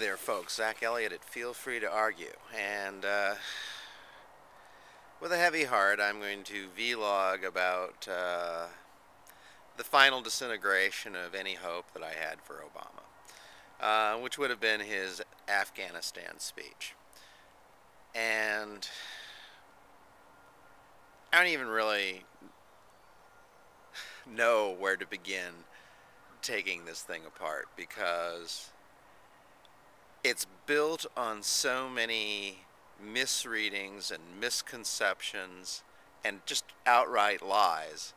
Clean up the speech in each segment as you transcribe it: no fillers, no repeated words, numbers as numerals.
there, folks. Zach Elliott at Feel Free to Argue. And with a heavy heart, I'm going to vlog about the final disintegration of any hope that I had for Obama, which would have been his Afghanistan speech. And I don't even really know where to begin taking this thing apart, because it's built on so many misreadings and misconceptions and just outright lies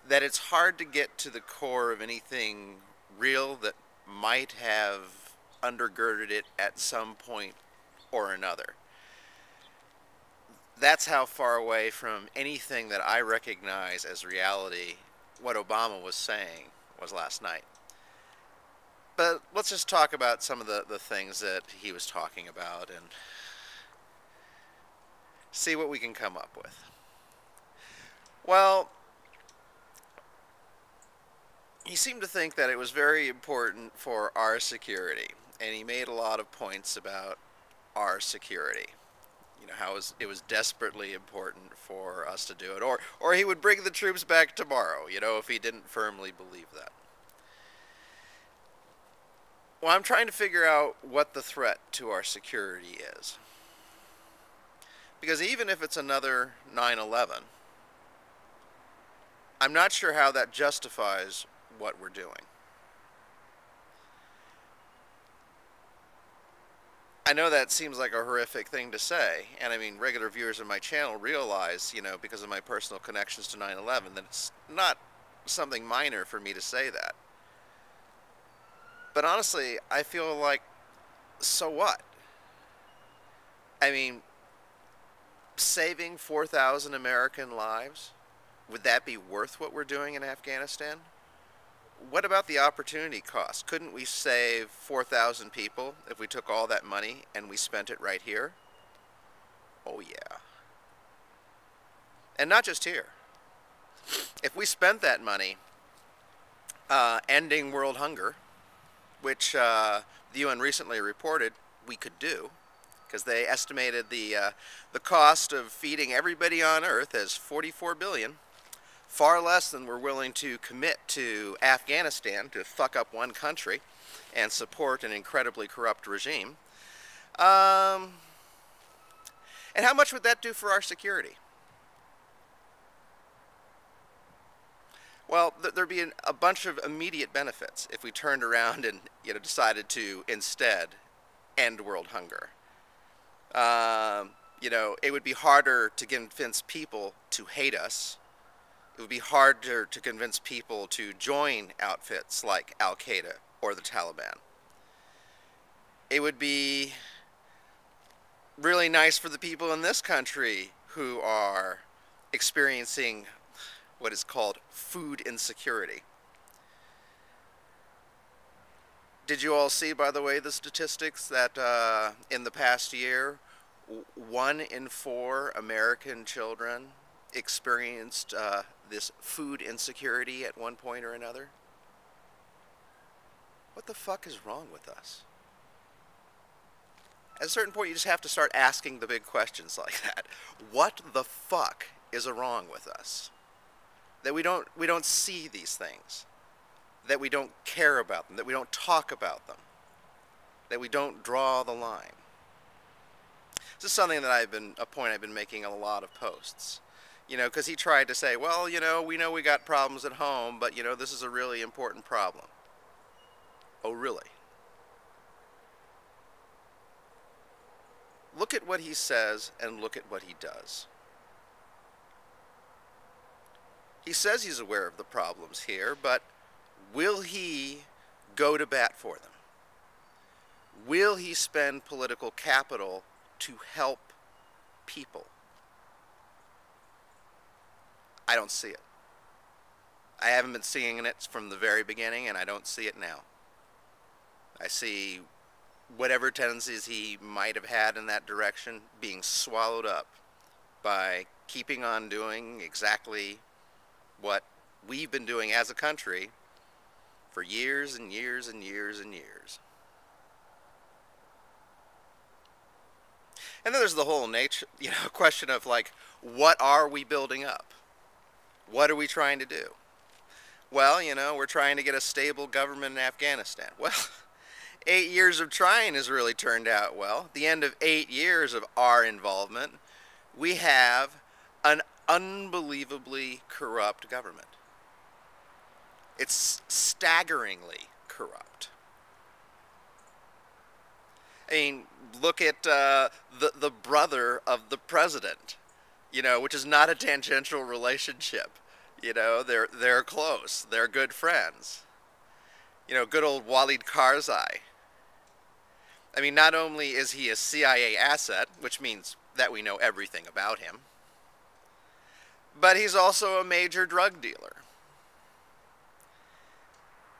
that it's hard to get to the core of anything real that might have undergirded it at some point or another. That's how far away from anything that I recognize as reality what Obama was saying was last night. But let's just talk about some of the things that he was talking about and see what we can come up with. Well, he seemed to think that it was very important for our security, and he made a lot of points about our security. You know, how it was desperately important for us to do it, or he would bring the troops back tomorrow, you know, if he didn't firmly believe that. Well, I'm trying to figure out what the threat to our security is. Because even if it's another 9/11, I'm not sure how that justifies what we're doing. I know that seems like a horrific thing to say, and I mean, regular viewers of my channel realize, you know, because of my personal connections to 9/11, that it's not something minor for me to say that. But honestly, I feel like, so what? I mean, saving 4,000 American lives, would that be worth what we're doing in Afghanistan? What about the opportunity cost? Couldn't we save 4,000 people if we took all that money and we spent it right here? Oh yeah. And not just here. If we spent that money ending world hunger, which the UN recently reported we could do, because they estimated the cost of feeding everybody on Earth as $44 billion, far less than we're willing to commit to Afghanistan to fuck up one country and support an incredibly corrupt regime. And how much would that do for our security? Well, there'd be a bunch of immediate benefits if we turned around and, you know, decided to instead end world hunger. You know, it would be harder to convince people to hate us. It would be harder to convince people to join outfits like Al-Qaeda or the Taliban. It would be really nice for the people in this country who are experiencing what is called food insecurity. Did you all see, by the way, the statistics that in the past year, 1 in 4 American children experienced this food insecurity at one point or another? What the fuck is wrong with us? At a certain point, you just have to start asking the big questions like that. What the fuck is wrong with us? That we don't see these things, that we don't care about them, that we don't talk about them, that we don't draw the line. This is something that a point I've been making in a lot of posts. You know, because he tried to say, well, you know we got problems at home, but, you know, this is a really important problem. Oh, really? Look at what he says and look at what he does. He says he's aware of the problems here, but will he go to bat for them? Will he spend political capital to help people? I don't see it. I haven't been seeing it from the very beginning, and I don't see it now. I see whatever tendencies he might have had in that direction being swallowed up by keeping on doing exactly what we've been doing as a country for years and years and years and years. And then there's the whole nature, question of like, what are we building up? What are we trying to do? Well, we're trying to get a stable government in Afghanistan. Well, 8 years of trying has really turned out well. At the end of 8 years of our involvement, we have an unbelievably corrupt government. It's staggeringly corrupt. I mean, look at the brother of the president, which is not a tangential relationship. They're close. They're good friends. Good old Walid Karzai. I mean, not only is he a CIA asset, which means that we know everything about him, but he's also a major drug dealer.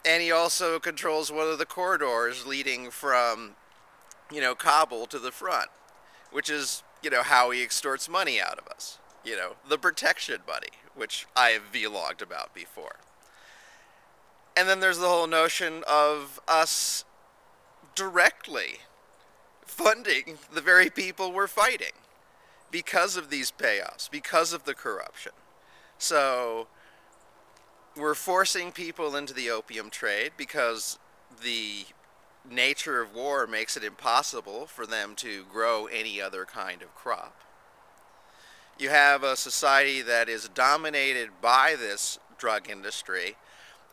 And he also controls one of the corridors leading from, Kabul to the front, which is, how he extorts money out of us. The protection money, which I have vlogged about before. And then there's the whole notion of us directly funding the very people we're fighting because of these payoffs, because of the corruption. So we're forcing people into the opium trade because the nature of war makes it impossible for them to grow any other kind of crop. You have a society that is dominated by this drug industry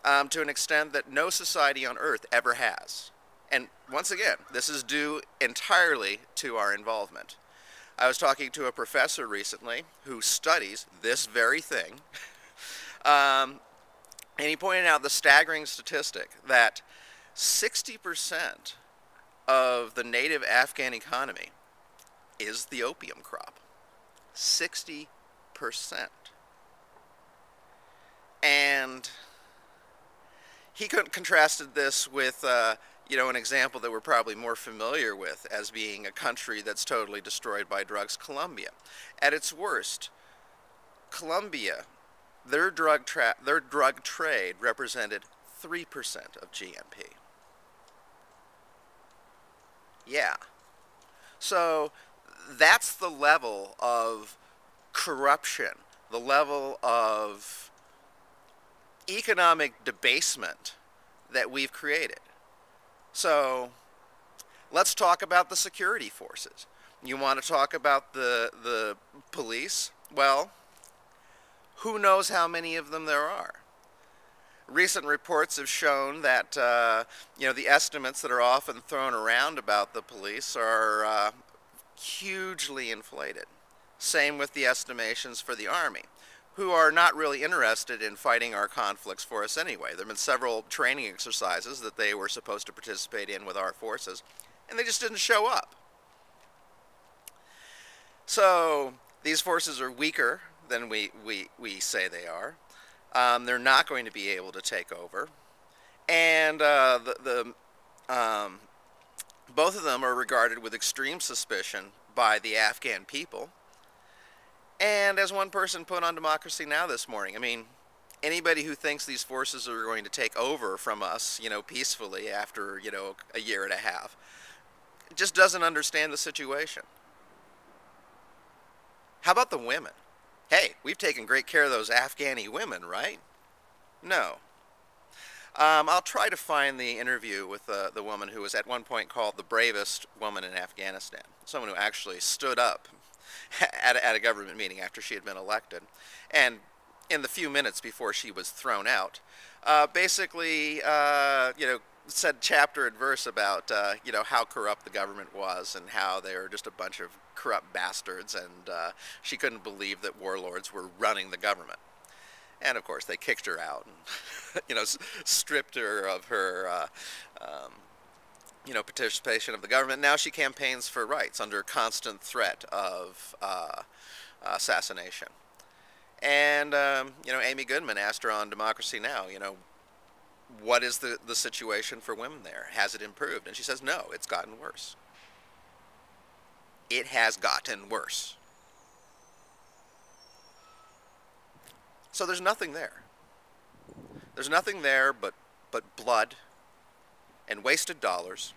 to an extent that no society on earth ever has. And once again, this is due entirely to our involvement. I was talking to a professor recently who studies this very thing, and he pointed out the staggering statistic that 60% of the native Afghan economy is the opium crop. 60%. And he contrasted this with, an example that we're probably more familiar with as being a country that's totally destroyed by drugs, Colombia. At its worst, Colombia, their drug trade represented 3% of GNP. Yeah. So that's the level of corruption, the level of economic debasement that we've created. So let's talk about the security forces. You want to talk about the police? Well, who knows how many of them there are? Recent reports have shown that the estimates that are often thrown around about the police are hugely inflated. Same with the estimations for the Army, who are not really interested in fighting our conflicts for us anyway. There have been several training exercises that they were supposed to participate in with our forces, and they just didn't show up. So these forces are weaker than we say they are. They're not going to be able to take over. And both of them are regarded with extreme suspicion by the Afghan people. And as one person put on Democracy Now! This morning, I mean, anybody who thinks these forces are going to take over from us, peacefully after, a year and a half, just doesn't understand the situation. How about the women? Hey, we've taken great care of those Afghani women, right? No. I'll try to find the interview with the woman who was at one point called the bravest woman in Afghanistan. Someone who actually stood up at a government meeting after she had been elected. And in the few minutes before she was thrown out, basically, said chapter and verse about, how corrupt the government was and how they were just a bunch of corrupt bastards, and she couldn't believe that warlords were running the government. And of course, they kicked her out and, stripped her of her, participation of the government. Now she campaigns for rights under constant threat of assassination. And, Amy Goodman asked her on Democracy Now!, what is the situation for women there? Has it improved? And she says, no, it's gotten worse. It has gotten worse. So there's nothing there. There's nothing there but blood and wasted dollars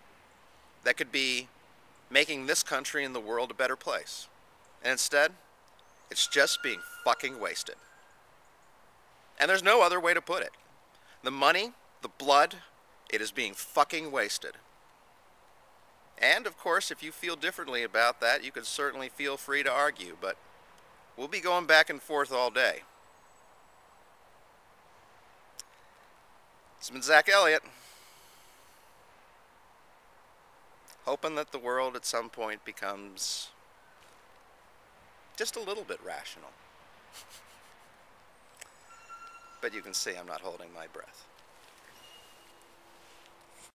that could be making this country and the world a better place. And instead, it's just being fucking wasted. And there's no other way to put it. The money, the blood, it is being fucking wasted. And, of course, if you feel differently about that, you can certainly feel free to argue, but we'll be going back and forth all day. It's been Zach Elliott, hoping that the world at some point becomes just a little bit rational. But you can see I'm not holding my breath.